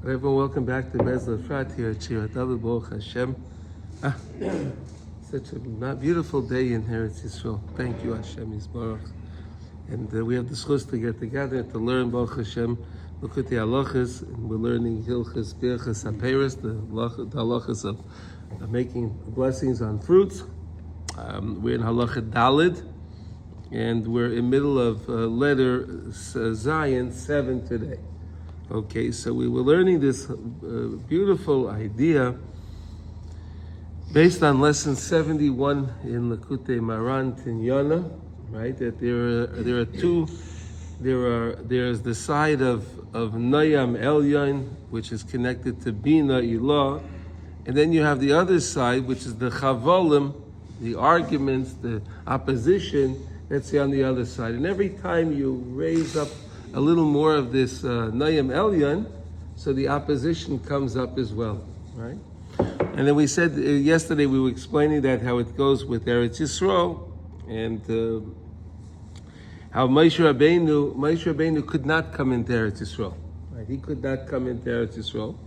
Everyone, welcome back to Breslov Efrat here at Baruch Hashem. Such a beautiful day in Eretz Yisroel. Thank you, Hashem Yisborach. And we have the schus to get together to learn Baruch Hashem Likutey Halachos, and we're learning Hilchos Birchas HaPeiros, the halachos of making blessings on fruits. We're in Halacha Daled, and we're in middle of letter Zion 7 today. Okay, so we were learning this beautiful idea based on lesson 71 in Likutey Maran Tinyana, right? That there's the side of Noyam Elyon, which is connected to Bina Ilah, and then you have the other side, which is the Chavolim, the arguments, the opposition, that's on the other side. And every time you raise up a little more of this Noyam Elyon, so the opposition comes up as well, right? And then we said yesterday, we were explaining that how it goes with Eretz Yisroel, and how Moshe Rabbeinu could not come into Eretz Yisroel. Right? He could not come into Eretz Yisroel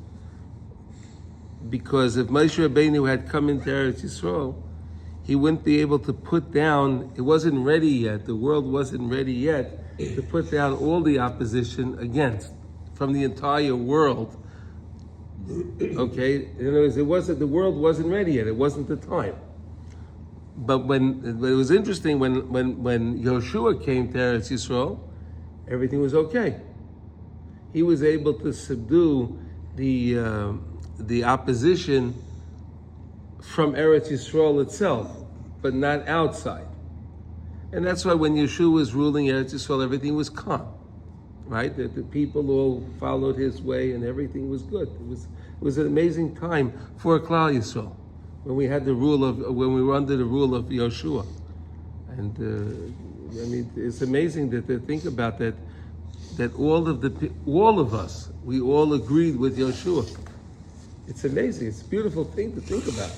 because if Moshe Rabbeinu had come into Eretz Yisroel, he wouldn't be able to put down, it wasn't ready yet, the world wasn't ready yet to put down all the opposition against, from the entire world. Okay? In other words, the world wasn't ready yet, it wasn't the time. But it was interesting, when Yoshua came to Eretz Yisroel, everything was okay. He was able to subdue the opposition from Eretz Yisroel itself, but not outside. And that's why when Yeshua was ruling Eretz Yisrael, everything was calm, right? That the people all followed his way and everything was good. It was an amazing time for Klal Yisrael when we were under the rule of Yeshua. And it's amazing to think about that all of us, we all agreed with Yeshua. It's amazing. It's a beautiful thing to think about.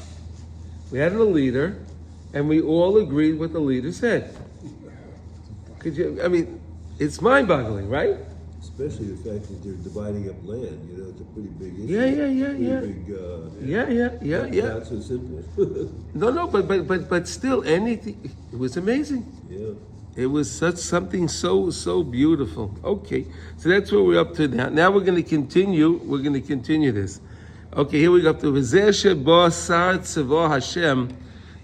We had a leader, and we all agreed what the leader said. It's mind-boggling, right? Especially the fact that they're dividing up land. It's a pretty big issue. Not so simple. No, but still, anything. It was amazing. Yeah. It was something so beautiful. Okay, so that's what we're up to now. Now we're going to continue. We're going to continue this. Okay, here we go up to V'zeh sheba sar tzavo Hashem,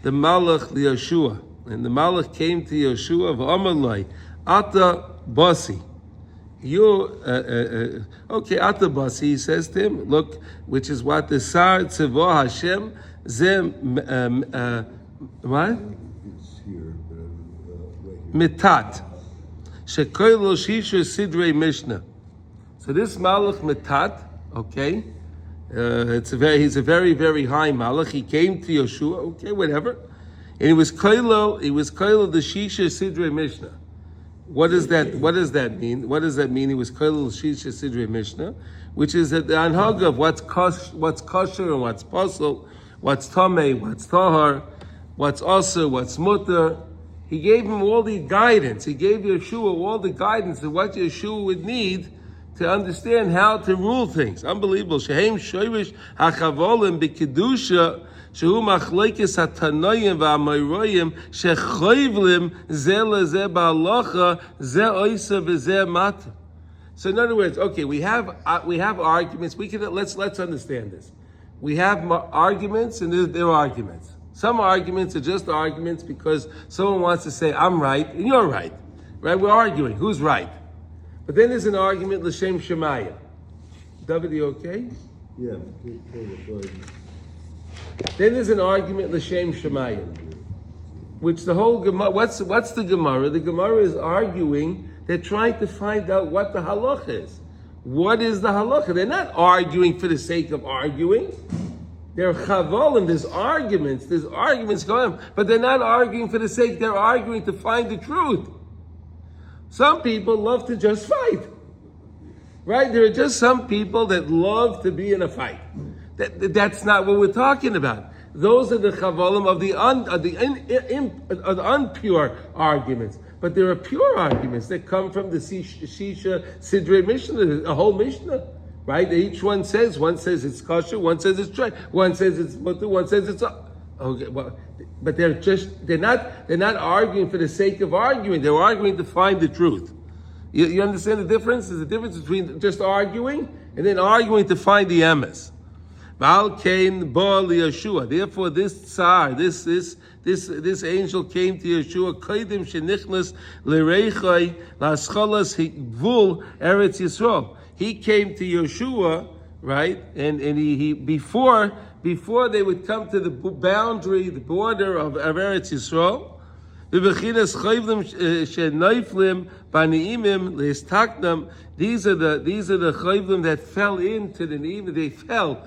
the Malach Yeshua, and the Malach came to Yeshua v'amar loi, Ata basi. Ata basi. He says to him, look, which is what the sar tzavo Hashem ze what? It's here, but right here. Mitat shekoy lo shisha sidrei Mishnah. So this Malach Mitat, okay. He's a very, very high malach. He came to Yeshua, okay, whatever. And he was koilo the Shisha Sidrei Mishnah. What does that mean? What does that mean? He was koilo the Shisha Sidrei Mishnah, which is the anhag of what's kosher and what's posel, what's tameh, what's tahar, what's aser, what's mutter. He gave him all the guidance. He gave Yeshua all the guidance of what Yeshua would need to understand how to rule things. Unbelievable. Shehem shoyrish hachavolim b'kedusha shehu machlekes hatanoyim v'amayroyim shechoivlim zeh lezeh ba'alacha zeh oisa v'zeh mata. So in other words, okay, we have arguments. Let's understand this. We have arguments, and there are arguments. Some arguments are just arguments because someone wants to say I'm right and you're right. Right? We're arguing. Who's right? But then there's an argument, l'shem shemaya. David, you okay? Yeah. Then there's an argument, l'shem shemaya, which the whole Gemara, what's the Gemara? The Gemara is arguing, they're trying to find out what the halacha is. What is the halacha? They're not arguing for the sake of arguing. They're chavolim, there's arguments going on, but they're not arguing for the sake, they're arguing to find the truth. Some people love to just fight, right? There are just some people that love to be in a fight. That's not what we're talking about. Those are the chavolim of the unpure arguments. But there are pure arguments that come from the Shisha Sidrei Mishnah, a whole Mishnah. right? Each one says it's kosher, one says it's dry, one says it's mutter, one says it's okay. Well, but they're not arguing for the sake of arguing. They're arguing to find the truth. You understand the difference? There's a difference between just arguing and then arguing to find the emes. Therefore, this tsar, this angel came to Yeshua. Kodim shenichnas lereichai lascholas higvul Eretz Yisroel. He came to Yeshua, right? And he before they would come to the boundary, the border of Eretz Yisroel. These are the chayvlim that fell into the neim. They fell.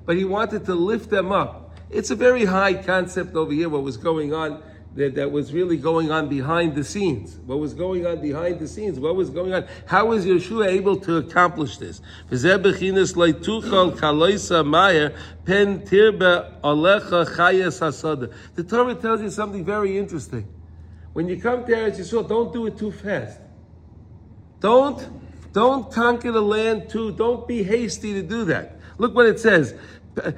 But he wanted to lift them up. It's a very high concept over here. What was going on? That was really going on behind the scenes. What was going on behind the scenes? What was going on? How was Yeshua able to accomplish this? The Torah tells you something very interesting. When you come to Eretz Yisroel, don't do it too fast. Don't conquer the land too. Don't be hasty to do that. Look what it says. Maybe the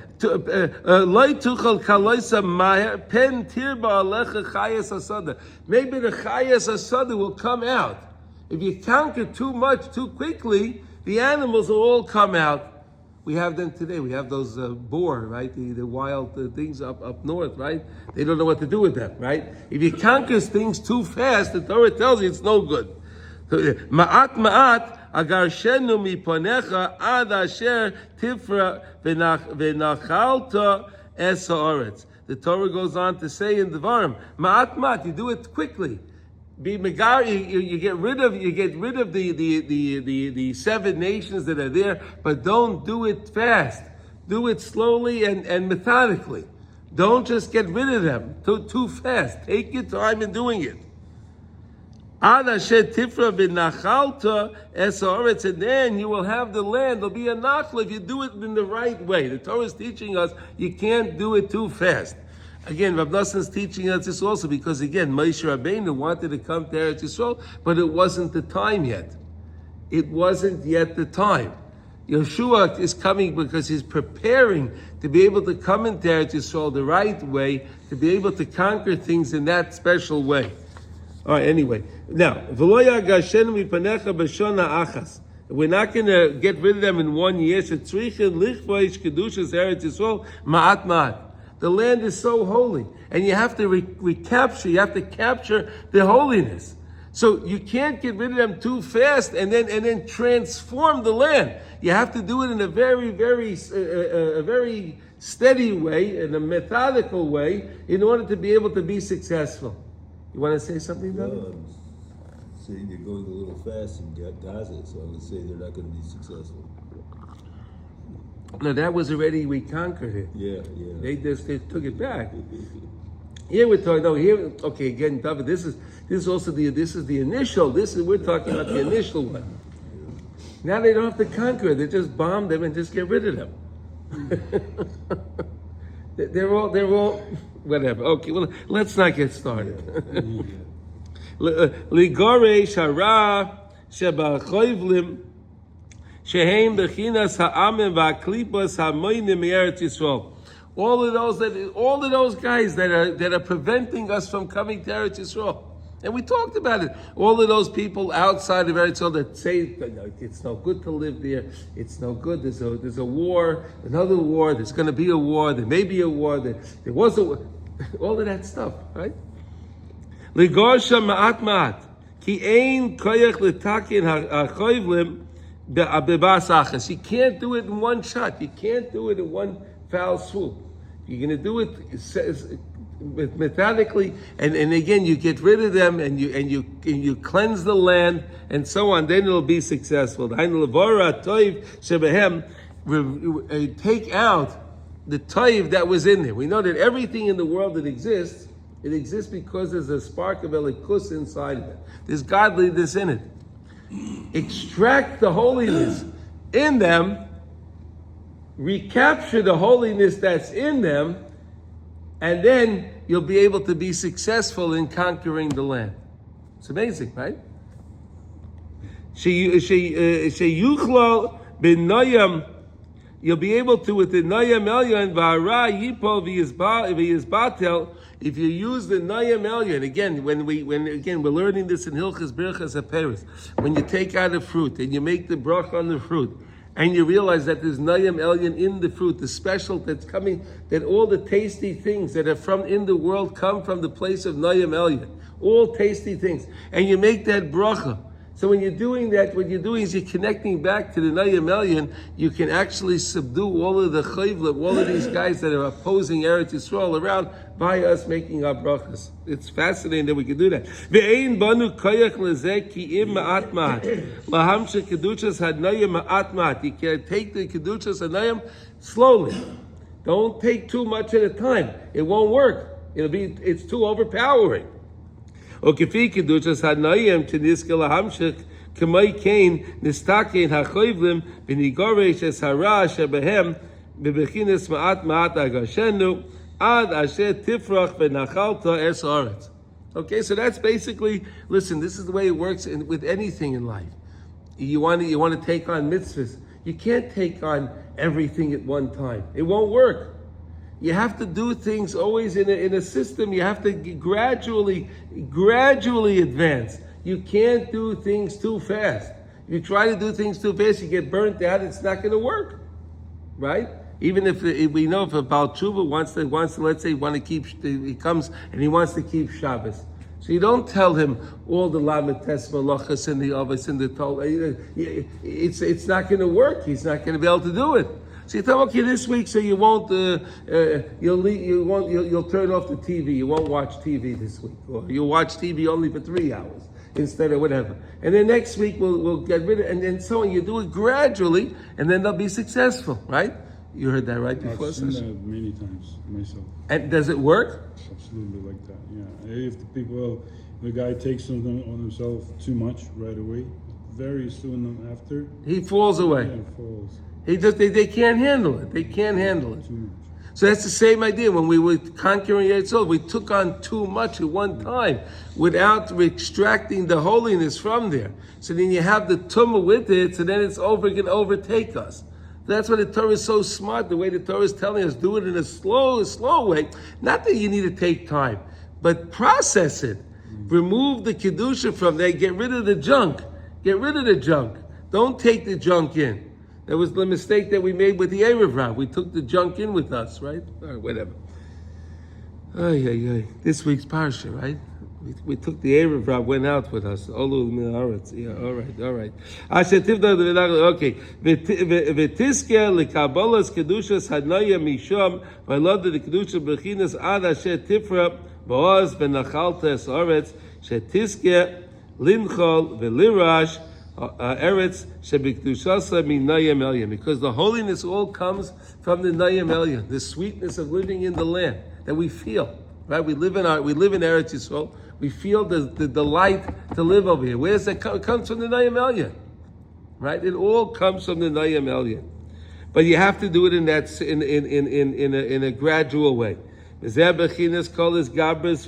chayas asada will come out. If you conquer too much too quickly, the animals will all come out. We have them today. We have those boar, right? The wild things up north, right? They don't know what to do with them, right? If you conquer things too fast, the Torah tells you it's no good. Ma'at ma'at agarshenu miponecha ad asher tifra v'nachalta es haaretz. The Torah goes on to say in Devarim, ma'at ma'at, you do it quickly. Be megar, you get rid of the 7 nations that are there, but don't do it fast. Do it slowly and methodically. Don't just get rid of them too fast. Take your time in doing it. And then you will have the land. There'll be a nachla if you do it in the right way. The Torah is teaching us you can't do it too fast. Again, Rav Nosson is teaching us this also because, again, Moshe Rabbeinu wanted to come to Eretz Yisroel, but it wasn't the time yet. It wasn't yet the time. Yeshua is coming because he's preparing to be able to come into Eretz Yisroel the right way, to be able to conquer things in that special way. All right, anyway. Now, we're not going to get rid of them in 1 year. The land is so holy, and you have to recapture. You have to capture the holiness. So you can't get rid of them too fast, and then transform the land. You have to do it in a very, very, a very steady way, in a methodical way, in order to be able to be successful. You want to say something, David? No, I'm saying you're going a little fast in Gaza, so I would say they're not going to be successful. No, that was already, we conquered it. Yeah. They took it back. Here we're talking. No, here. Okay, again, David. This is also the initial. We're talking about the initial one. Now they don't have to conquer it. They just bomb them and just get rid of them. They're all whatever. Okay, well, let's not get started. Ligore shara sheba choivlim shehem bechinas ha'amim va'klipos ha'moinim Eretz Yisroel. All of those guys that are preventing us from coming to Eretz Yisroel. And we talked about it. All of those people outside of Eretz Yisrael that say it's no good to live there. It's no good. There's a war, another war. There's going to be a war. There may be a war. There was a war. All of that stuff, right? Ligorsha ma'at ma'at ki ein koyach letakin ha'choivlim be'abebas achas. You can't do it in one shot. You can't do it in one foul swoop. You're going to do it methodically, and again you get rid of them, and you cleanse the land, and so on. Then it'll be successful. Take out the toiv that was in there. We know that everything in the world that exists, it exists because there's a spark of elikus inside of it. There's godliness in it. Extract the holiness in them, recapture the holiness that's in them, and then you'll be able to be successful in conquering the land. It's amazing, right? Sheyuchlo B'noyam, you'll be able to with the noyam elyon v'hara yipol v'yizbatel. If you use the noyam elyon, again, when we're learning this in Hilchas Birchas HaPeres, when you take out a fruit and you make the bracha on the fruit, and you realize that there's noyam elyon in the fruit, the special that's coming, that all the tasty things that are from in the world come from the place of noyam elyon, all tasty things, and you make that bracha. So when you're doing that, what you're doing is you're connecting back to the Noyam Elyon. You can actually subdue all of the chayvla, all of these guys that are opposing Eretz Yisroel around by us making our brachas. It's fascinating that we can do that. Ve'ein banu koyach lezeh ki im ma'at ma'at. Laham shekedushas had Noyam ma'at ma'at. You can take the kedushas and Noyam slowly. Don't take too much at a time. It won't work. It's too overpowering. Okefi kedushas hanayim teniska lahamshik k'may kain nistakein hachoivlim v'nigoresh es hara shebehem bebechinas ma'at ma'at agashenu ad asher tifrach v'nachalta es aretz. Okay, so that's basically, listen, this is the way it works with anything in life. You want to take on mitzvahs. You can't take on everything at one time. It won't work. You have to do things always in a system. You have to gradually advance. You can't do things too fast. If you try to do things too fast, you get burnt out. It's not going to work, right? Even if we know if a Baal Tshuva wants to, let's say, he comes and he wants to keep Shabbos. So you don't tell him all the lamed tes malachas and the avos and the tol. It's not going to work. He's not going to be able to do it. So you tell him, okay, this week, so you won't, you'll turn off the TV. You won't watch TV this week, or you'll watch TV only for 3 hours instead of whatever. And then next week we'll get rid of it, and then so on. You do it gradually, and then they'll be successful, right? You heard that right before? I've seen that many times myself. And does it work? Absolutely like that. Yeah. If the guy takes something on himself too much right away, very soon after, he falls away. Yeah, falls. They can't handle it. They can't handle it. So that's the same idea. When we were conquering Eretz Yisroel, we took on too much at one time without extracting the holiness from there. So then you have the tumah with it, so then it's going to overtake us. That's why the Torah is so smart, the way the Torah is telling us, do it in a slow way. Not that you need to take time, but process it. Remove the kedusha from there, get rid of the junk. Get rid of the junk. Don't take the junk in. That was the mistake that we made with the Erev Rav. We took the junk in with us, right? Or whatever. This week's parsha, right? We took the Erev Rav, went out with us. Olu min haaretz. Yeah, all right. Okay. V'tiskeh lekabolas kedushas hadnaya misham v'lod the kedusha bechinas ad asher tifra boaz v'nachalta es haaretz shetiskeh linchol v'lirash Eretz shebikdushasa min Noyam Elyon, because the holiness all comes from the Noyam Elyon, the sweetness of living in the land that we feel. Right? We live in Eretz Yisroel. We feel the delight to live over here. Where's that? It comes from the Noyam Elyon. Right? It all comes from the Noyam Elyon. But you have to do it in a gradual way. His garbers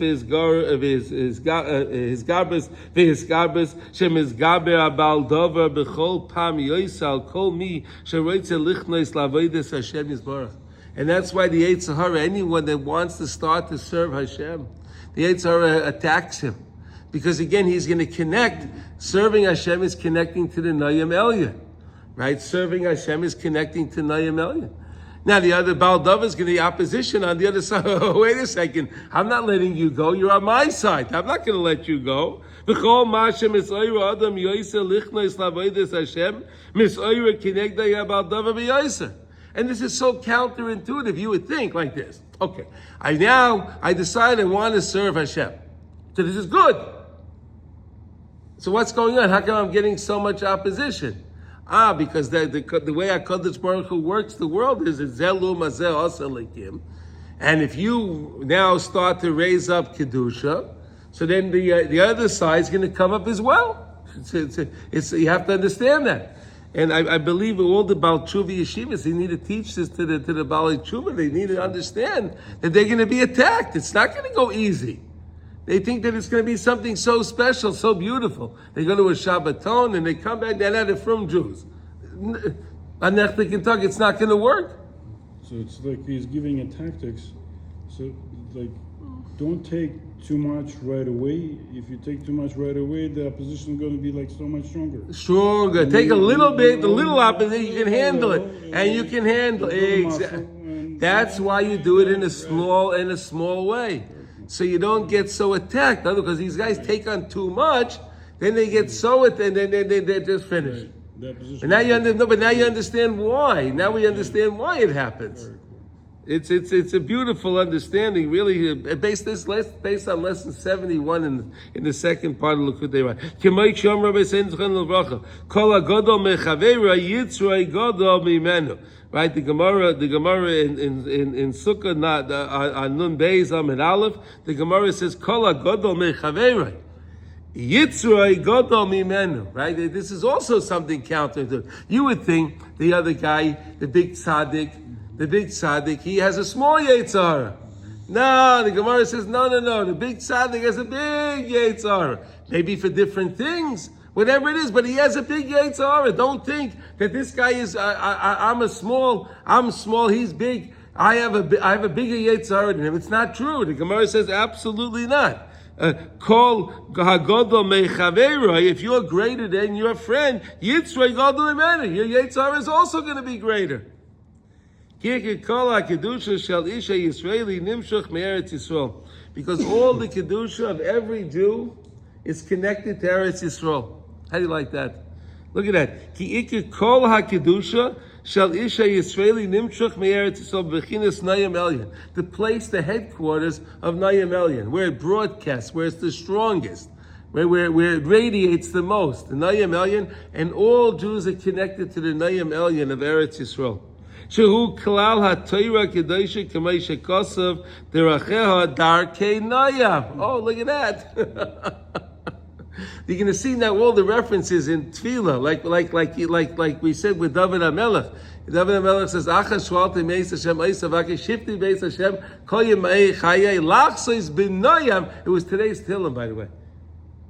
his garbers shem is gaber abal dover bechol pam yoisal kol mi sheroitze lichnois lavodas Hashem Yisborach. And that's why the Yetzer Hara, anyone that wants to start to serve Hashem, the Yetzer Hara attacks him, because again he's going to connect. Serving Hashem is connecting to the Noyam Elyon, right? Serving Hashem is connecting to Noyam Elyon. Now the other Baal Dava is going to be opposition on the other side. Oh, wait a second. I'm not letting you go. You're on my side. I'm not going to let you go. And this is so counterintuitive. You would think like this. Okay, I decide I want to serve Hashem. So this is good. So what's going on? How come I'm getting so much opposition? Because the way HaKadosh Baruch Hu works the world is zelu mazeh oselikim, and if you now start to raise up kedusha, so then the other side is going to come up as well. You have to understand that, and I believe all the Baal Tshuva yeshivas, they need to teach this to the Baal Tshuva. They need to understand that they're going to be attacked. It's not going to go easy. They think that it's going to be something so special, so beautiful. They go to a Shabbaton and they come back, they're not from Jews. Anechta Kentucky, it's not going to work. So it's like he's giving a tactics. So like, don't take too much right away. If you take too much right away, the opposition is going to be like so much stronger. Stronger. Take a little bit, a little opposite, you can handle it. And you can handle it. Exactly. That's why you do it in a small way. So you don't get so attacked. Because these guys take on too much, then they get so and then they're just finished. But now you understand why. Now we understand why it happens. It's a beautiful understanding, really, based on lesson 71 in the second part of Likutey Halachos. Right, the Gemara in Sukkah on Nun Beis Amid Aleph, the Gemara says Kol HaGadol Mechaveiroi. Yitzroi Gadol Mimenu, right? This is also something counterintuitive. You would think the other guy, the big tzaddik, he has a small Yetzirah. No, the Gemara says, no. The big tzaddik has a big Yetzirah. Maybe for different things, whatever it is, but he has a big Yetzirah. Don't think that this guy is, I'm small, he's big. I have a bigger Yetzirah than him. It's not true. The Gemara says absolutely not. Call Hagodol Mechaveiroi. If you're greater than your friend, Yitzroi Godol Imenu. Your Yetzirah is also going to be greater. Because all the kedusha of every Jew is connected to Eretz Yisroel. How do you like that? Look at that. Ki kol hakedusha shall isha Yisraeli nimshach me'eretz Yisrael b'chinas Nayim Elyon. The place, the headquarters of Nayim Elyon, where it broadcasts, where it's the strongest, where it radiates the most. The Nayim Elyon, and all Jews are connected to the Nayim Elyon of Eretz Yisrael. Shehu klal ha'toira kedosha k'may shekosav deracheha darkei Nayam. Oh, look at that. You're going to see now all the references in Tefillah, like we said with David HaMelech. David HaMelech says, "Achas shvalti meis Hashem oisav shifti beis Hashem kol yemei chayei lachsois b'noyam." It was today's Tillim, by the way.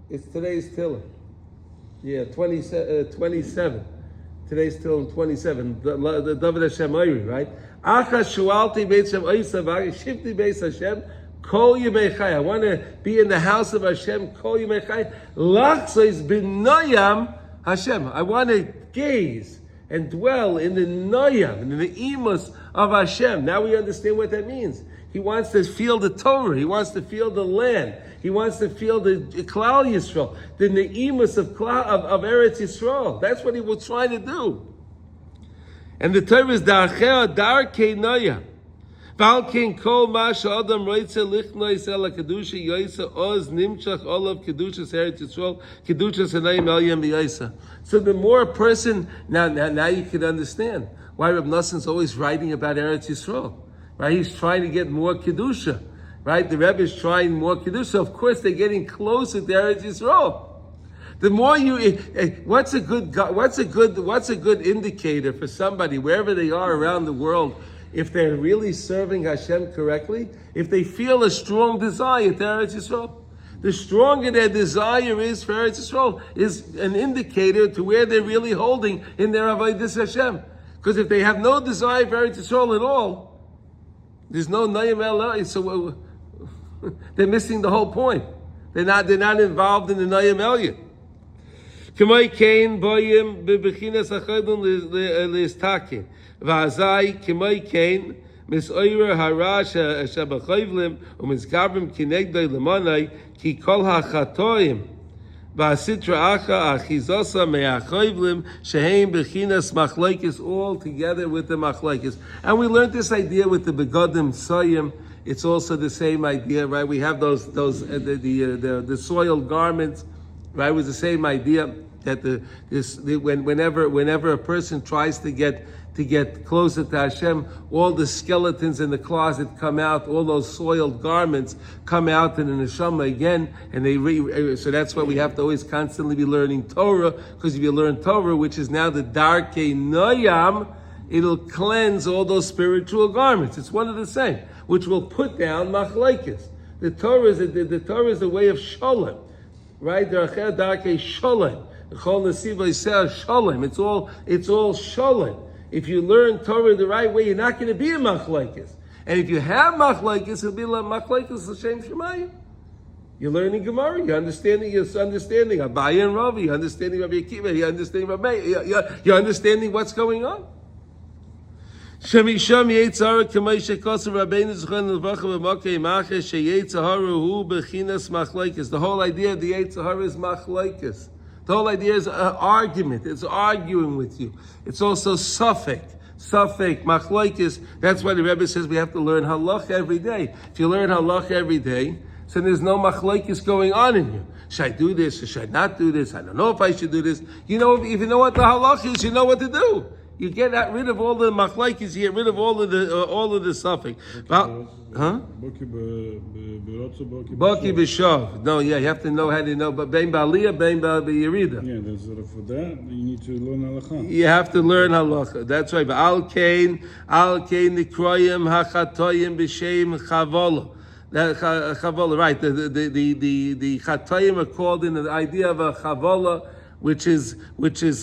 It's today's Tillim. Yeah, 27. Today's Tillim 27. The David Hashem Oiri, right? Achas shvalti beis Hashem oisav shifti beis Hashem. Kol Yemei Chai. I want to be in the house of Hashem. Kol Yemei Chai. Lachsois b'noyam Hashem. I want to gaze and dwell in the noyam, in the imus of Hashem. Now we understand what that means. He wants to feel the Torah. He wants to feel the land. He wants to feel the Klal Yisrael, the neimus of Eretz Yisrael. That's what he was trying to do. And the Torah is Darchei Darkei Noyam. Valkin kol masha adam roitze lichnois el kedusha yoisa oz nimchach olav kedushas Eretz Yisroel kedushas hanayim elyon b'yoisa. So the more a person now you can understand why Reb Noson's always writing about Eretz Yisroel, right? He's trying to get more kedusha, right? The Rebbe is trying more kedusha. Of course, they're getting closer to Eretz Yisroel. The more what's a good indicator for somebody wherever they are around the world? If they're really serving Hashem correctly, if they feel a strong desire to Eretz Yisroel, the stronger their desire is for Eretz Yisroel is an indicator to where they're really holding in their avodas Hashem. Because if they have no desire for Eretz Yisroel at all, there's no Nayim Elyon, so they're missing the whole point. They're not involved in the Nayim Elyon. K'may kein boyim bebechinas achadun leistake. V'azai k'may kein misoyra harash shabachayvlim u'mizgabrim kinegdoi lemonai ki kol hachatoim v'asitra acha achizosa me'achayvlim sheheim bechinas machlokes, all together with the machlokes. And we learned this idea with the begodim soyim. It's also the same idea, right? We have those the soiled garments, right? It was the same idea that whenever a person tries to get closer to Hashem, all the skeletons in the closet come out, all those soiled garments come out in the neshama again, and so that's why we have to always constantly be learning Torah, because if you learn Torah, which is now the Darkei Noyam, it'll cleanse all those spiritual garments. It's one of the same, which will put down machlokes. The Torah is a way of shalom, right? Darkei Shalom. It's all shalom. if you learn Torah the right way, you're not going to be a machlokes. And if you have machlokes, it'll be like machlokes l'shem shemayim. You're learning Gemara. You're understanding. Abaye and Ravi. You're understanding Rabbi Akiva. You're understanding Rabbi. You're understanding what's going on. Shemisham Yetzara Kameisha Kosa Rabbeinu Zechon Levacha B'Makei Mache Sheyetzahara Hu Bechinas Machlokes. The whole idea of the Yetzahara is machlokes. The whole idea is an argument. It's arguing with you. It's also suffix, machlokes. That's why the Rebbe says we have to learn halach every day. If you learn halach every day, so there's no machlokes going on in you. Should I do this or should I not do this? I don't know if I should do this. You know, if you know what the halach is, you know what to do. You get rid of all the machlokes. You get rid of all of the suffix. Huh? Baki b'shav. No, yeah, you have to know how to know. But bein ba'aliyah, bein b'yerida. Yeah, that's for that. You need to learn halacha. You have to learn halacha. That's right. But al kain nikroyim hachatoyim b'shem chavola. Chavola, right? The chatoyim are called in the idea of a chavola, which is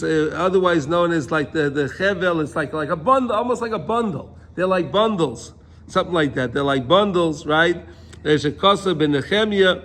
otherwise known as like the chevel. It's like a bundle, almost like a bundle. They're like bundles. Something like that. They're like bundles, right? There's a kosa ben Nehemiah,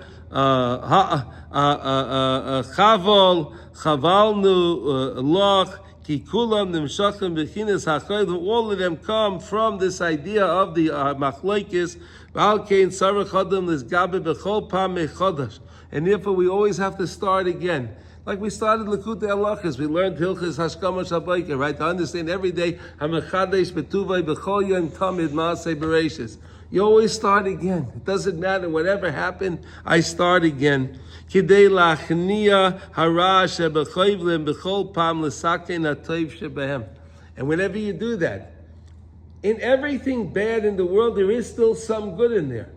chavalnu, loch, kikulam, nimshachim, bechinas hachayim. All of them come from this idea of the machlokes. V'alkein sarach adam lizgabe bechol pam mechodash. And therefore we always have to start again. Like we started Likutey Halachos, we learned Hilchos Hashkama Shabayka, right? To understand every day, Hamechadesh Betuvay B'chol Yom Tamid Maaseh Bereishis. You always start again. It doesn't matter. Whatever happened, I start again. Kidei lachnia hara shebechayvlim b'chol pam l'sakein ha'tov shebehem. And whenever you do that, in everything bad in the world, there is still some good in there.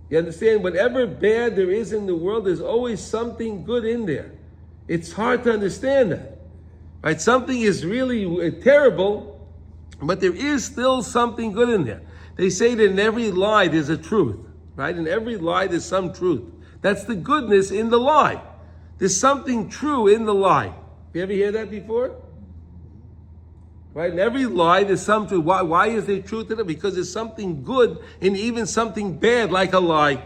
You understand? Whatever bad there is in the world, there's always something good in there. It's hard to understand that, right? Something is really terrible, but there is still something good in there. They say that in every lie there's a truth, right? In every lie there's some truth. That's the goodness in the lie. There's something true in the lie. You ever hear that before? Right? In every lie there's some truth. Why is there truth in it? Because there's something good in even something bad like a lie.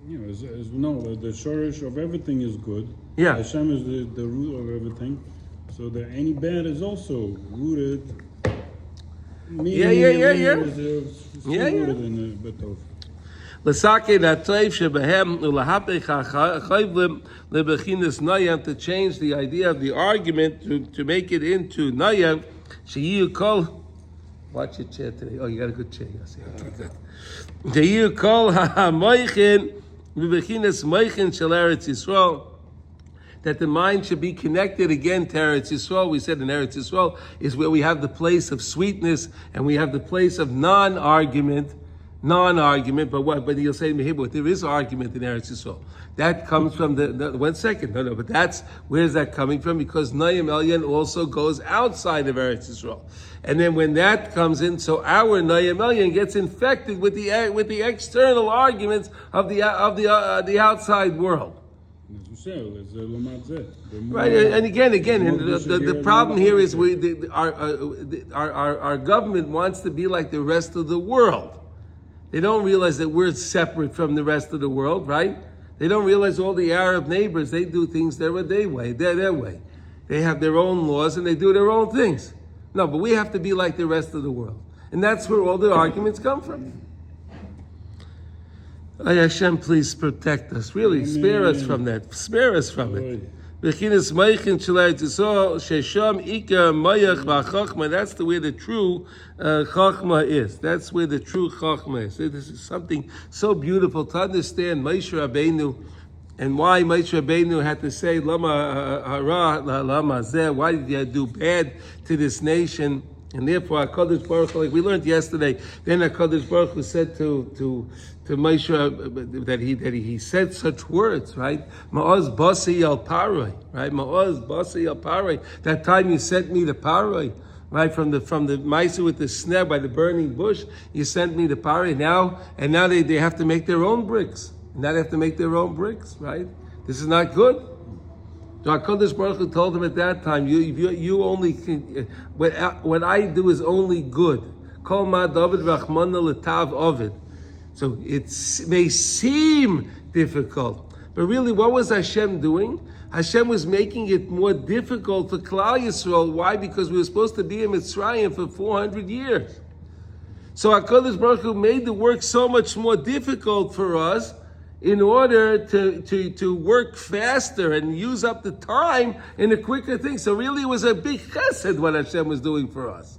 You know, as we know, the shorish of everything is good. Yeah. Hashem is the root of everything. So that any bad is also rooted. Yeah. L'sakein ha'tov shebehem u'lahapech ha'chayvlim lebechinas nayam, to change the idea of the argument to make it into nayam. Sheyiyu kol. Watch your chair today. Oh, you got a good chair. Yes, yeah. Sheyiyu kol ha'moichin lebechinas moichin shel Eretz Yisroel. That the mind should be connected again to Eretz Yisroel. We said in Eretz Yisroel is where we have the place of sweetness and we have the place of non-argument. But you'll say to me, but there is argument in Eretz Yisroel. That comes from the 1 second. No, but where's that coming from? Because Nayim Elyon also goes outside of Eretz Yisroel. And then when that comes in, so our Nayim Elyon gets infected with the external arguments of the outside world. Right, and again, the problem here is our government wants to be like the rest of the world. They don't realize that we're separate from the rest of the world, right? They don't realize all the Arab neighbors, they do things their way. They have their own laws and they do their own things. No, but we have to be like the rest of the world. And that's where all the arguments come from. Hashem, please protect us. Really, spare us from that. Spare us from it. That's the way the true chachma is. That's where the true chachma is. This is something so beautiful to understand Moshe Rabbeinu and why Moshe Rabbeinu had to say lama hara lama zeh. Why did you do bad to this nation? And therefore, HaKadosh Baruch Hu, like we learned yesterday, then HaKadosh Baruch Hu said to Moshe that he said such words, right? Ma'oz basi al paroi, right? Ma'oz basi al paroi. That time you sent me to Paroi, right? From the Maisa with the snare by the burning bush, you sent me to Paroi. Now they have to make their own bricks. Now they have to make their own bricks, right? This is not good. So HaKadosh Baruch Hu told him at that time, you only can, what I do is only good. Kol ma David Rachmana l'tav Ovid. So it may seem difficult, but really what was Hashem doing? Hashem was making it more difficult for Klal Yisrael. Why? Because we were supposed to be in Mitzrayim for 400 years. So HaKadosh Baruch Hu made the work so much more difficult for us in order to work faster and use up the time in a quicker thing. So really it was a big chesed what Hashem was doing for us.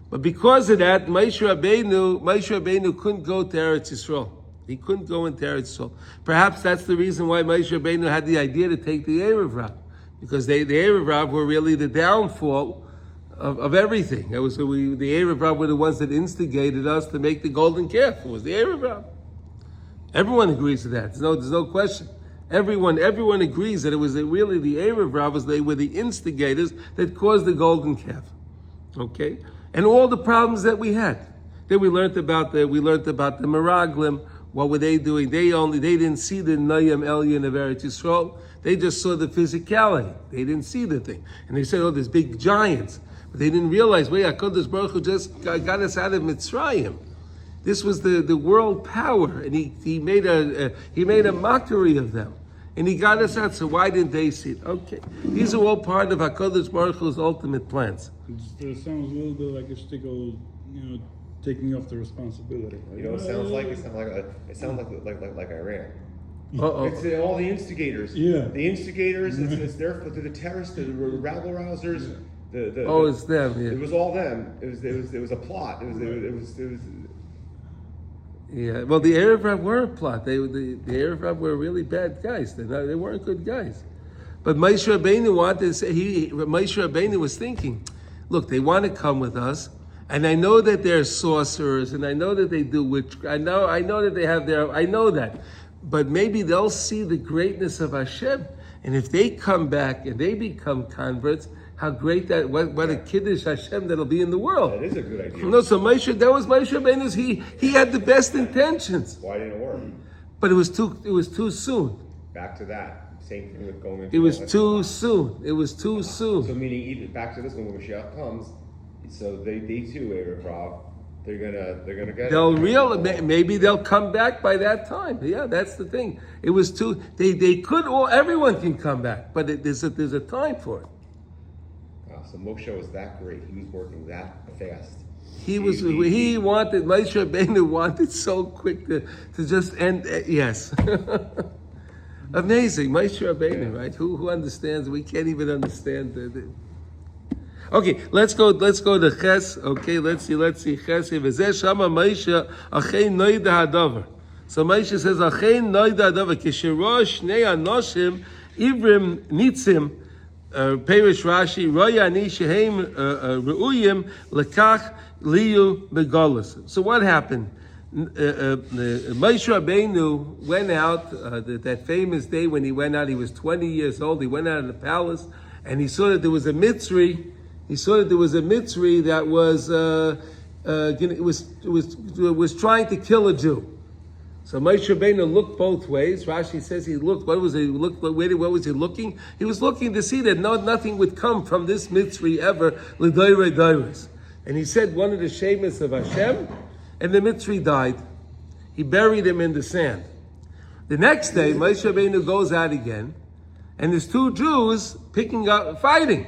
But because of that, Moshe Rabbeinu couldn't go to Eretz Yisroel. He couldn't go into Eretz Yisroel. Perhaps that's the reason why Moshe Rabbeinu had the idea to take the Erev Rav. Because the Erev Rav were really the downfall of everything. The Erev Rav were the ones that instigated us to make the golden calf. It was the Erev Rav. Everyone agrees to that. There's no question. Everyone agrees that it was really the Erev Rav. They were the instigators that caused the golden calf. Okay, and all the problems that we had. Then we learned about the Meraglim. What were they doing? They didn't see the Nayam Elyon of Eretz Yisroel. They just saw the physicality. They didn't see the thing, and they said, "Oh, there's big giants," but they didn't realize, wait, HaKadosh Baruch Hu just got us out of Mitzrayim. This was the world power, and he made a mockery of them, and he got us out. So why didn't they see it? Okay, these are all part of HaKadosh Baruch Hu's ultimate plans. It sounds a little bit like a shtickle, taking off the responsibility. You know, it sounds like Iran. Uh-oh. It's all the instigators. Yeah. The instigators. It's their the terrorists, the rabble rousers. It's them. Yeah. It was all them. It was a plot. It was. Yeah, well, the Erev Rav were a plot. The Erev Rav were really bad guys. They weren't good guys. But Moshe Rabbeinu Moshe Rabbeinu was thinking, look, they want to come with us, and I know that they're sorcerers, and I know that they do witchcraft. I know that they have I know that. But maybe they'll see the greatness of Hashem, and if they come back and they become converts, how great what a kiddush Hashem that'll be in the world. That is a good idea. No, so that was Moshe Rabbeinu's. He had the best intentions. Why didn't it work? But it was too soon. Back to that. Same thing with going into. It was too soon. It was too soon. So meaning even back to this one when Mashiach comes, so they too Erev Rav, they're gonna get. Maybe they'll come back by that time. Yeah, that's the thing. It was too. They could. Everyone can come back, but there's a time for it. So Moshe was that great. He was working that fast. Moshe Rabbeinu wanted so quick to just end. Yes. Amazing. Moshe Rabbeinu, right? Who understands? We can't even understand Okay, let's go to Ches. Okay, let's see Ches. V'zeh shama Moshe achei noida hadavar. So Moshe says achei noida hadavar kisherosh shnei anoshim ivrim nitzim. Perish Rashi, Royani Shehem Reuyim Lekach Liu Begolis. So what happened? Moshe Rabbeinu went out that famous day when he went out. He was 20 years old. He went out of the palace and he saw that there was a Mitzri. He saw that there was a Mitzri that was trying to kill a Jew. So Moshe Rabbeinu looked both ways. Rashi says he looked. Where was he looking? He was looking to see that nothing would come from this Mitzri ever. L'doirei doros. And he said one of the Shemas of Hashem, and the Mitzri died. He buried him in the sand. The next day, Moshe Rabbeinu goes out again, and there's two Jews fighting.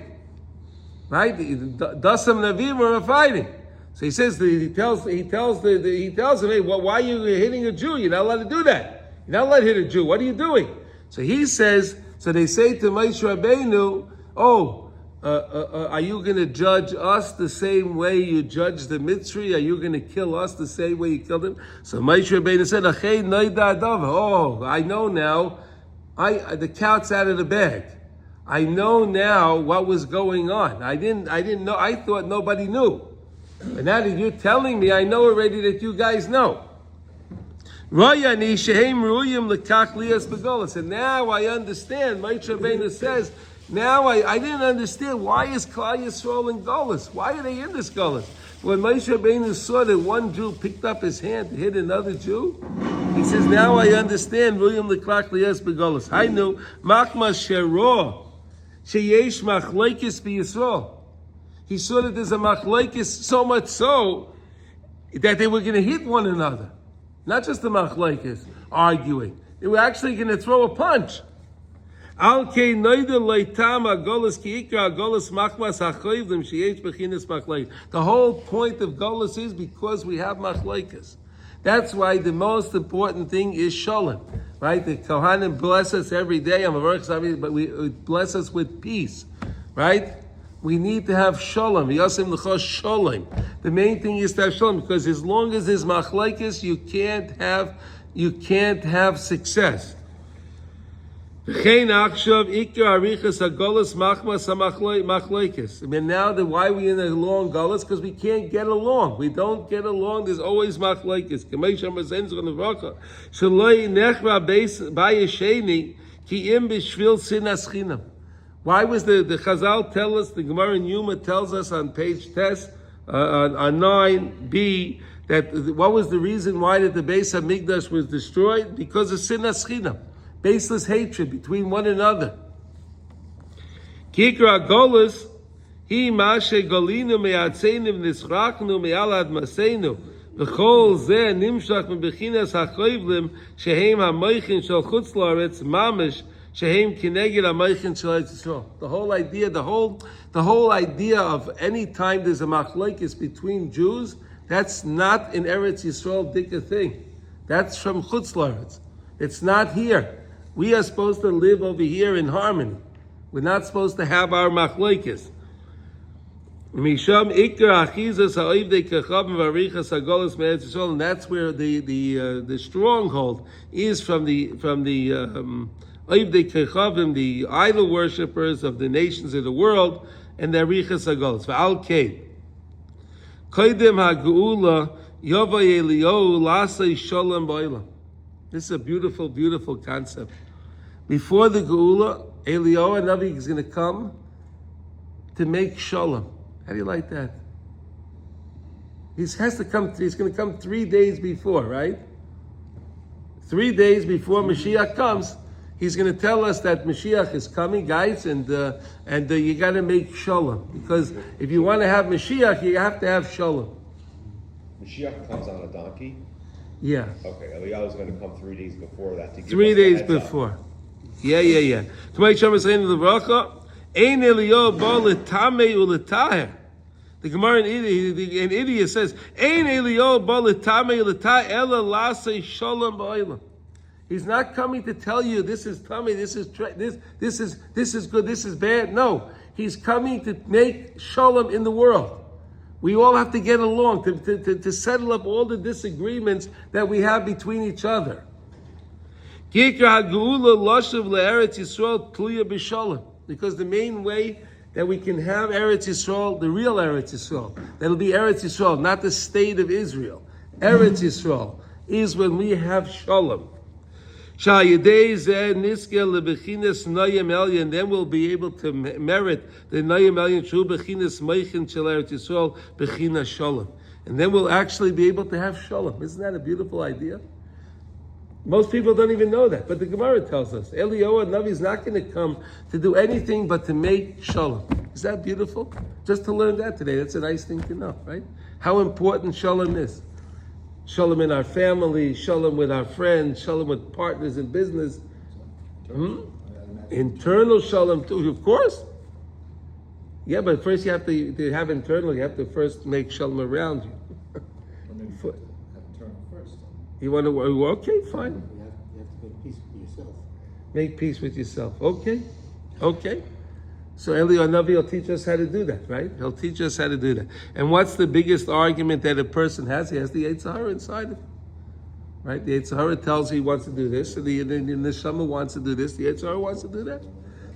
Right? Dasam Navim are fighting. So he says, he tells him, hey, why are you hitting a Jew? You're not allowed to do that. You're not allowed to hit a Jew. What are you doing? So he says, so they say to Moshe Rabbeinu, are you going to judge us the same way you judged the Mitzri? Are you going to kill us the same way you killed him? So Moshe Rabbeinu said, I know now. The cat's out of the bag. I know now what was going on. I didn't know. I thought nobody knew. But now that you're telling me, I know already that you guys know. And now I understand. Moshe Rabbeinu says, now I didn't understand, why is Klal Yisroel in Golus? Why are they in this Golus? When Moshe Rabbeinu saw that one Jew picked up his hand to hit another Jew, He says, now I understand. William Leclerc Lies Begolas. Hainu Machma Shero Sheyesh Machlekes BiYisrael. He saw that there's a machlekes, so much so that they were going to hit one another. Not just the machlekes arguing. They were actually going to throw a punch. The whole point of Golus is because we have machlekes. That's why the most important thing is shalom, right? The Kohanim bless us every day. But we bless us with peace, right? We need to have shalom. The main thing is to have shalom, because as long as there's machlekes, you can't have success. I mean, now why are we in a long gullus? Because we can't get along. We don't get along. There's always machlekes. Why was the Chazal tell us, the Gemara in Yuma tells us on page Tes, on 9b, that what was the reason why that the Beis HaMikdash was destroyed? Because of sinas chinam, baseless hatred between one another. Kikra golus, hi mashe golinu me'atzeinu v'nisrachnu me'al admaseinu v'chol zeh nimshach me'bechinas ha'choivlim shehem ha'moichin shel chutz la'aretz mamish shehem kineged ha'moichin shel Eretz Yisroel. The whole idea of any time there's a machlokes between Jews, that's not in Eretz Yisroel dika thing. That's from chutz la'aretz. It's not here. We are supposed to live over here in harmony. We're not supposed to have our machlokes. Misham ikra achizas ha'oivdei kechavim v'arichas hagolos me'eretz Yisrael, and that's where the stronghold is from the oivdei kechavim, the idol worshippers of the nations of the world, and the arichas hagolos. V'al kei koidem ha'geula yovay Eliyahu lasei shalom ba'olam. This is a beautiful, beautiful concept. Before the Geula, Eliyahu Navi is going to come to make shalom. How do you like that? He's going to come 3 days before, right? 3 days before Mashiach comes, he's going to tell us that Mashiach is coming, guys, and you got to make shalom. Because if you want to have Mashiach, you have to have shalom. Mashiach comes on a donkey? Yeah. Okay, Eliyahu is going to come 3 days before that to give 3 us the days heads up. before. Yeah. The Gemara in Idia says, he's not coming to tell you this is tummy, this is good, this is bad. No, he's coming to make shalom in the world. We all have to get along to settle up all the disagreements that we have between each other. Because the main way that we can have Eretz Yisroel, the real Eretz Yisroel, that'll be Eretz Yisroel, not the state of Israel. Eretz Yisroel is when we have shalom. And then we'll be able to merit the Nayim Elyon Shu Bechinas Meichin Shel Eretz Yisrael Bechinas Shalom. And then we'll actually be able to have shalom. Isn't that a beautiful idea? Most people don't even know that, but the Gemara tells us Eliyahu Navi is not going to come to do anything but to make shalom. Is that beautiful? Just to learn that today, that's a nice thing to know, right? How important shalom is. Shalom in our family, shalom with our friends, shalom with partners in business. Internal shalom too, of course. Yeah, but first you have to have internal, you have to first make shalom around you. Have internal first. You want to work? Okay, fine. You have to make peace with yourself. Make peace with yourself. Okay. So Eliyahu Navi will teach us how to do that, right? He'll teach us how to do that. And what's the biggest argument that a person has? He has the Yetzer Hara inside of him, right? The Yetzer Hara tells he wants to do this, and the Neshama wants to do this, the Yetzer Hara wants to do that.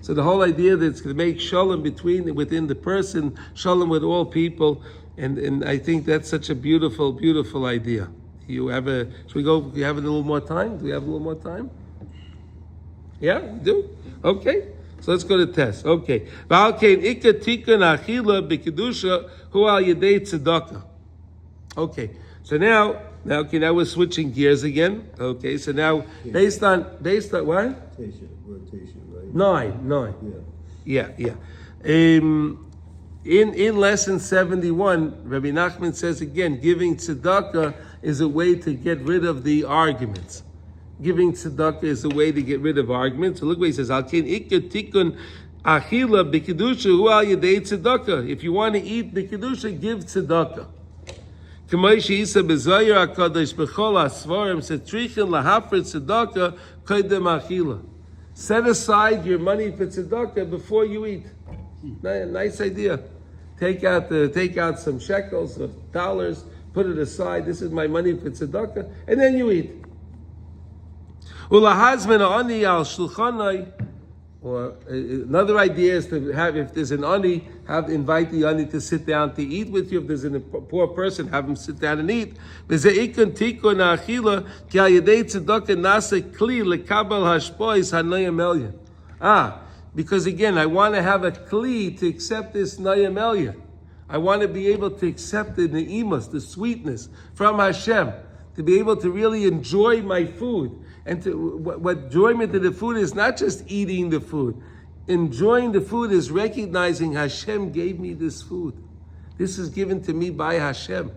So the whole idea that it's going to make shalom within the person, shalom with all people, and I think that's such a beautiful, beautiful idea. Should we go? Do you have a little more time? Do we have a little more time? Yeah, we do? Okay. So let's go to test. Okay. Okay. So now Now, okay, now we're switching gears again. Okay, so now based on what? Tasha, we're Tasha, right? Nine. Yeah. Yeah. In lesson 71, Rabbi Nachman says again, giving tzedakah is a way to get rid of the arguments. Giving tzedakah is a way to get rid of arguments. So look what he says. If you want to eat the kedusha, give tzedakah. Set aside your money for tzedakah before you eat. Nice idea. Take out some shekels or dollars, put it aside. This is my money for tzedakah, and then you eat. Or another idea is to have, if there's an ani, invite the ani to sit down to eat with you. If there's a poor person, have him sit down and eat. Because again, I want to have a kli to accept this nayam elyon. I want to be able to accept the ne'imus, the sweetness from Hashem, to be able to really enjoy my food. And what enjoyment of the food is not just eating the food. Enjoying the food is recognizing Hashem gave me this food. This is given to me by Hashem.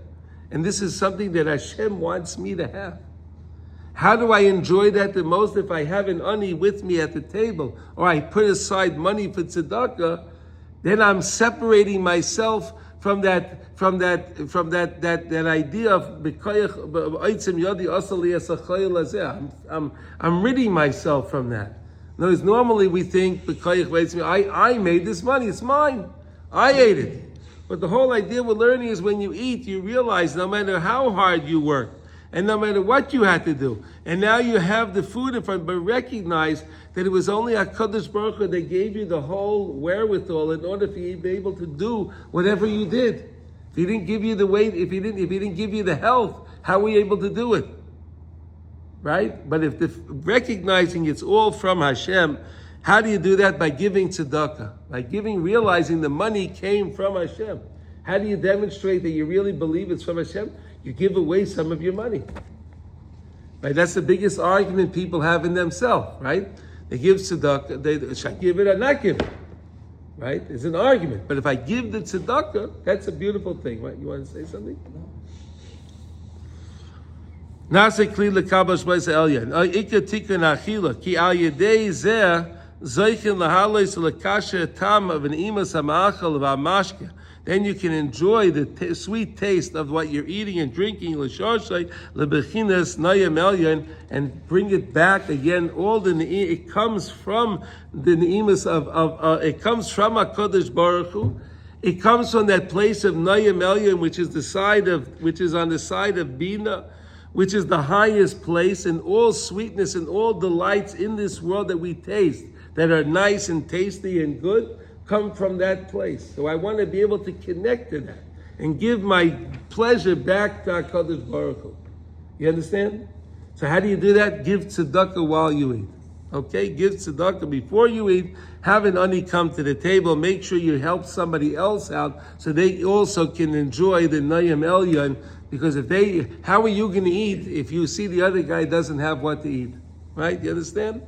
And this is something that Hashem wants me to have. How do I enjoy that the most? If I have an ani with me at the table, or I put aside money for tzedakah, then I'm separating myself from that idea of I'm ridding myself from that. Notice, normally we think I made this money, it's mine, I ate it. But the whole idea we're learning is when you eat, you realize no matter how hard you work, and no matter what you had to do, and now you have the food in front, but recognize that it was only HaKadosh Baruch Hu that gave you the whole wherewithal in order for you to be able to do whatever you did. If he didn't give you the weight, if he didn't give you the health, how were you able to do it? Right? But if recognizing it's all from Hashem, how do you do that? By giving tzedakah. By realizing the money came from Hashem. How do you demonstrate that you really believe it's from Hashem? You give away some of your money. Right? That's the biggest argument people have in themselves, right? They give tzedakah, should I give it or not give it? Right? It's an argument. But if I give the tzedakah, that's a beautiful thing, right? You want to say something? Nase kli lekabash b'es elyon. Ika tikun achila ki al yedei zeh zoichin lahalois lekasher tam of an imas hamachal v'amashke. Then you can enjoy the sweet taste of what you're eating and drinking, l'shorshay lebechinas nayam elyon, and bring it back again. All it comes from the neimas of it comes from HaKadosh Baruch Hu. It comes from that place of nayam elyon, which is on the side of Bina, which is the highest place, and all sweetness and all delights in this world that we taste, that are nice and tasty and good, come from that place. So I want to be able to connect to that and give my pleasure back to HaKadosh Baruch Hu. You understand? So how do you do that? Give tzedakah while you eat. Okay? Give tzedakah before you eat. Have an ani come to the table. Make sure you help somebody else out so they also can enjoy the nayam elyon. Because how are you going to eat if you see the other guy doesn't have what to eat? Right? You understand?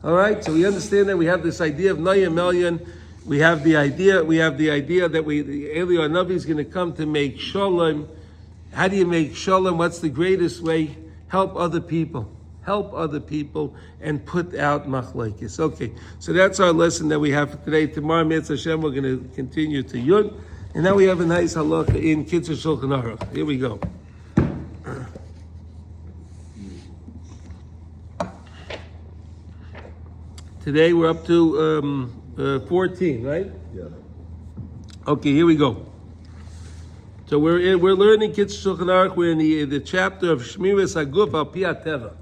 All right? So we understand that we have this idea of nayam elyon. We have the idea that Eliyahu Navi is going to come to make shalom. How do you make shalom? What's the greatest way? Help other people. Help other people and put out machlekes. Okay, so that's our lesson that we have for today. Tomorrow, Mitzvah Hashem, we're going to continue to Yud. And now we have a nice halacha in Kitzur Shulchan Aruch. Here we go. Today we're up to 14, right? Yeah. Okay, here we go. So we're learning Kitzur Shulchan Aruch. We're in the chapter of Shmiras Haguf al Pi HaTeva.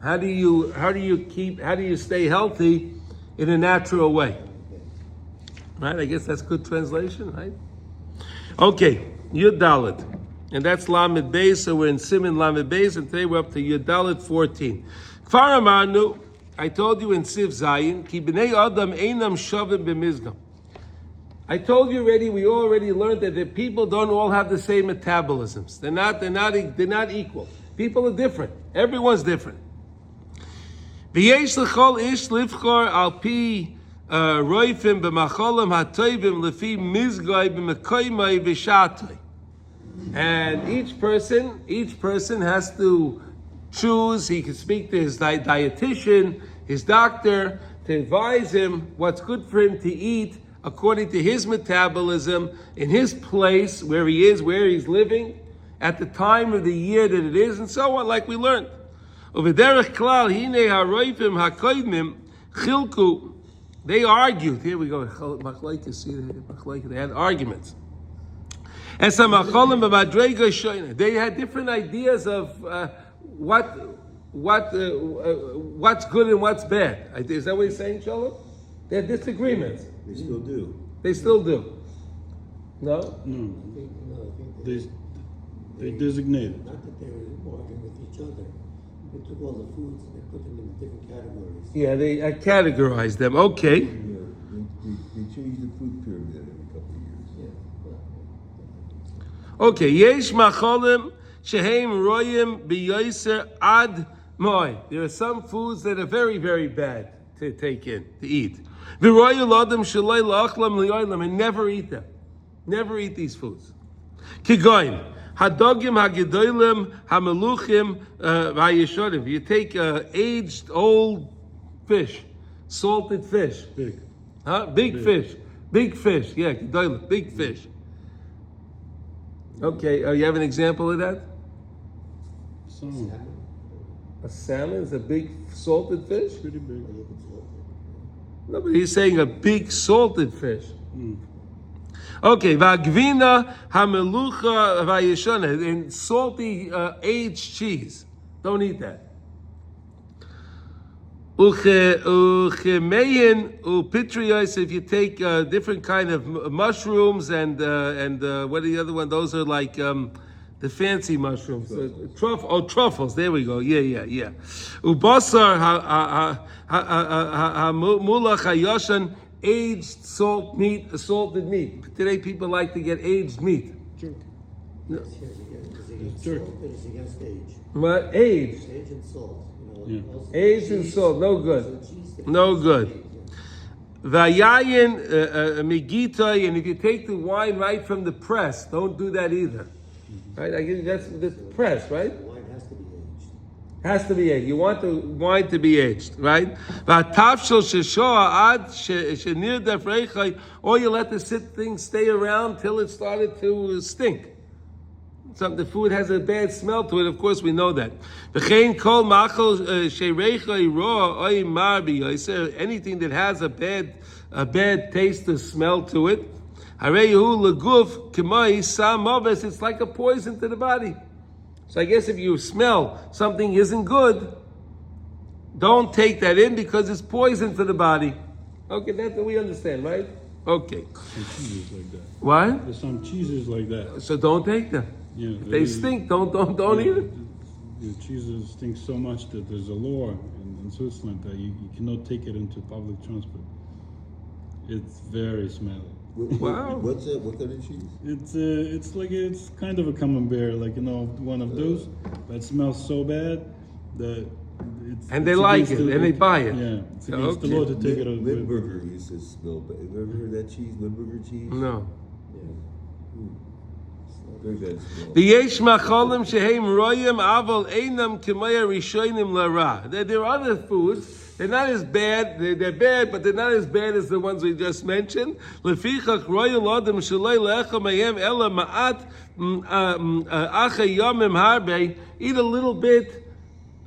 How do you stay healthy in a natural way? Right? I guess that's good translation, right? Okay, Yud Dalet. And that's Lamed Beis, so we're in Siman Lamed Beis, and today we're up to Yud Dalet 14. Kfar Amarnu, I told you in Siv Zayin, Ki b'nei Adam einam shavim b'mizgam. I told you already. We already learned that the people don't all have the same metabolisms. They're not equal. People are different. Everyone's different. V'yesh l'chol ish livchor al pi roifim b'macholim hatoivim lefi mizgai b'mekoymai v'shatoi. And each person has to choose. He can speak to his dietitian, his doctor, to advise him what's good for him to eat according to his metabolism, in his place, where he is, where he's living, at the time of the year that it is, and so on, like we learned. They argued. Here we go. They had arguments. They had different ideas of what's good and what's bad. Is that what he's saying, Shalom? They had disagreements. They still do. They still do. No? No. I think They designated. not that they were arguing with each other. They took all the foods and they put them in different categories. Yeah, they categorized them. Okay. Yeah, they change the food pyramid every couple of years. Yeah. Okay. Yesh macholim shehem royim biyoser ad moi. There are some foods that are very, very bad to take in, to eat. V'royu l'adam shalei la'achlam li'olam, and never eat them. Never eat these foods. Kigoyin. Hadogim hagedolim hameluchim v'ayeshorim. You take aged old fish, salted fish. Big. Huh? Big fish. Big fish. Yeah, gedolim, big fish. Okay, you have an example of that? Some. A salmon is a big salted fish? Pretty big. No, but he's saying a big salted fish. Okay, v'agvina hamelucha v'ayeshana, and salty aged cheese. Don't eat that. Uchemeyin upitrios, if you take different kind of mushrooms and what are the other one? Those are like the fancy mushrooms. Truffles. There we go. Yeah. Ubasar mulach hayoshan, aged salted meat. Today people like to get aged meat. Jerk. It's against Jerk. salt and it's against age. What? Aged. Age and salt. Yeah. Also Aged and cheese. salt. No good. So cheese can- No good. Vayayin migitay, and if you take the wine right from the press, don't do that either. Right? I guess that's the press, right? Wine has to be aged. Has to be aged. You want the wine to be aged, right? V'atafshel sheshoa ad shenir defreichai, or you let the thing stay around till it started to stink. The food has a bad smell to it. Of course, we know that. V'chein kol machol shereichai roa oy mar b'yoser, anything that has a bad taste or smell to it. Hareyu leguf k'moi samoves, it's like a poison to the body. So I guess if you smell something isn't good, don't take that in because it's poison to the body. Okay, that's what we understand, right? Okay. Some cheeses like that. What? There's some cheeses like that. So don't take them. Yeah. If they stink, don't eat it. The cheeses stink so much that there's a law in Switzerland that you cannot take it into public transport. It's very smelly. Wow. What's that? What kind of cheese? It's kind of a camembert, like one of those, but it smells so bad that it's. And they it's like against it, and they buy it. Yeah, it's against the Okay. law to take it. Limburger used to smell bad. Have you ever heard that cheese? Limburger cheese? No. Very bad smell. V'yesh macholim shehem royim aval einam k'maya rishonim lara. There are other foods. They're not as bad. They're bad, but they're not as bad as the ones we just mentioned. Lefichach royal adam shalei lecha mayem ela ma'at acha yomim harbe. Eat a little bit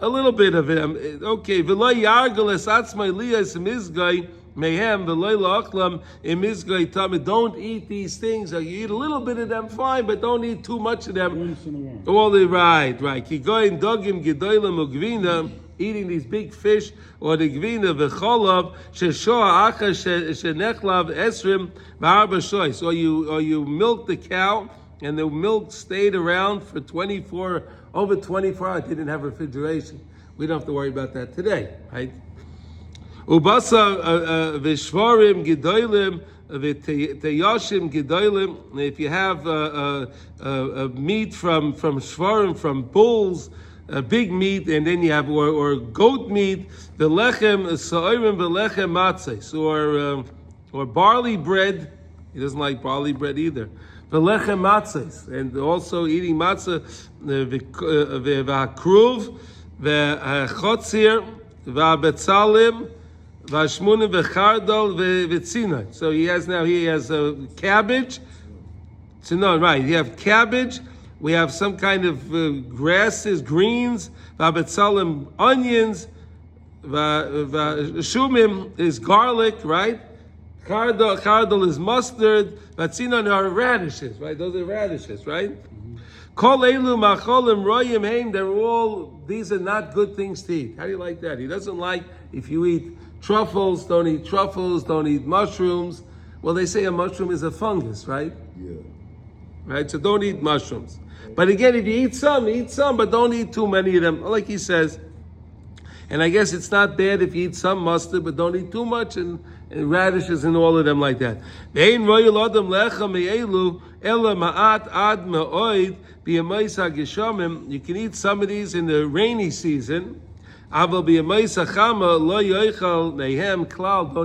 of them. Okay. V'lo yargel es atzmai liyas mizgai mehem v'lo la'achlam imizgai tamid. Don't eat these things. You eat a little bit of them, fine, but don't eat too much of them. Once in a while. All the right. Kigoyin dogim gedolim ugvina, eating these big fish, or the gvina v'cholav sheshoa acha shenechlav esrim v'arba shois. Or you milk the cow, and the milk stayed around for over 24 hours. It didn't have refrigeration. We don't have to worry about that today, right? Ubasa v'shvarim gedolim v'teyashim gedolim. If you have meat from shvarim, from bulls, big meat, and then you have or goat meat, v'lechem sa'orim v'lechem matzos, or barley bread. He doesn't like barley bread either. V'lechem matzos, and also eating matzah, v'hakruv, v'chotzir, v'abetzalim, v'ashmunim, v'chardal, v'tzinah. So he has cabbage. So no, right, you have cabbage. We have some kind of grasses, greens, v'abetzalim, onions, v'shumim is garlic, right? Chardal is mustard. Vatzinon are radishes, right? Those are radishes, right? Kol elu macholim royim heim. These are not good things to eat. How do you like that? He doesn't like if you eat truffles, don't eat mushrooms. Well, they say a mushroom is a fungus, right? Yeah. Right? So don't eat mushrooms. But again, if you eat some, but don't eat too many of them. Like he says. And I guess it's not bad if you eat some mustard, but don't eat too much, and radishes and all of them like that. You can eat some of these in the rainy season. Don't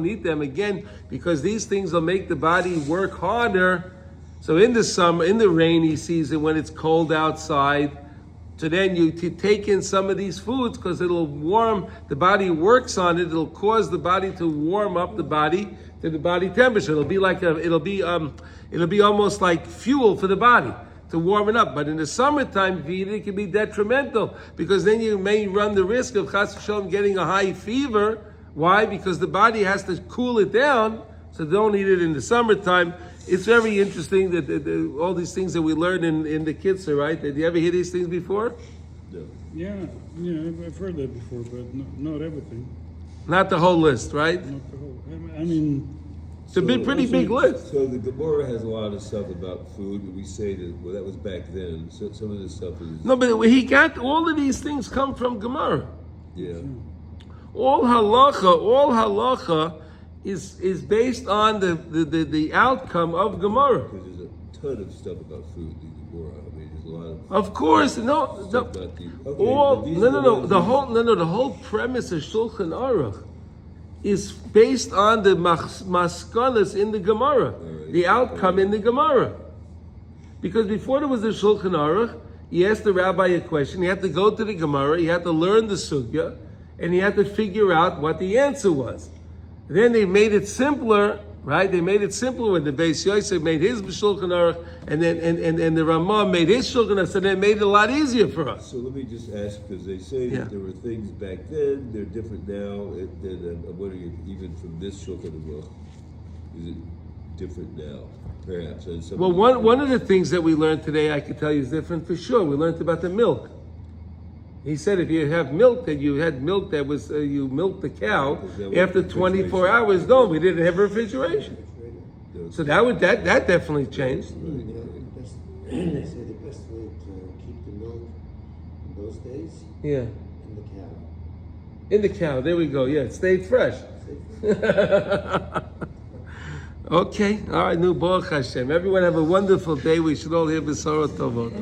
eat them again, because these things will make the body work harder. So in the summer, in the rainy season, when it's cold outside, so then you take in some of these foods because it'll warm, the body works on it, it'll cause the body to warm up the body to the body temperature. It'll be almost like fuel for the body to warm it up. But in the summertime, if you eat it can be detrimental, because then you may run the risk of chas v'shalom getting a high fever. Why? Because the body has to cool it down, so don't eat it in the summertime. It's very interesting that all these things that we learn in the kitzur, right? Did you ever hear these things before? No. Yeah, I've heard that before, but not everything. Not the whole list, right? Not the whole. I mean, It's a pretty big list. So the Gemara has a lot of stuff about food, but we say that, well, that was back then. So some of this stuff is... No, but he got, all of these things come from Gemara. Yeah. All halacha is based on the outcome of Gemara. Because there's a ton of stuff about food in the Gemara. I mean, there's a lot of... Of course, stuff no. about the... Okay, All but these are the ones whole premise of Shulchan Aruch is based on the maskanas in the Gemara, Right. the outcome in the Gemara. Because before there was the Shulchan Aruch, he asked the rabbi a question. He had to go to the Gemara. He had to learn the sugya, and he had to figure out what the answer was. Then they made it simpler, right? They made it simpler when the Beis Yosef made his Shulchan Aruch, and the Ramah made his Shulchan Aruch, so they made it a lot easier for us. So let me just ask, because they say that there were things back then, they're different now, and I'm wondering if even from this Shulchan Aruch, is it different now, perhaps? Well, one of the things that we learned today, I can tell you, is different for sure. We learned about the milk. He said if you have milk, that you had milk that was, you milked the cow, after 24 hours, no, we didn't have refrigeration. So that definitely changed. They say the best way to keep the milk in those days, Yeah. in the cow. In the cow, there we go. Yeah, it stayed fresh. Okay, all right, Baruch Hashem. Everyone have a wonderful day. We should all hear B'sorah Tovot.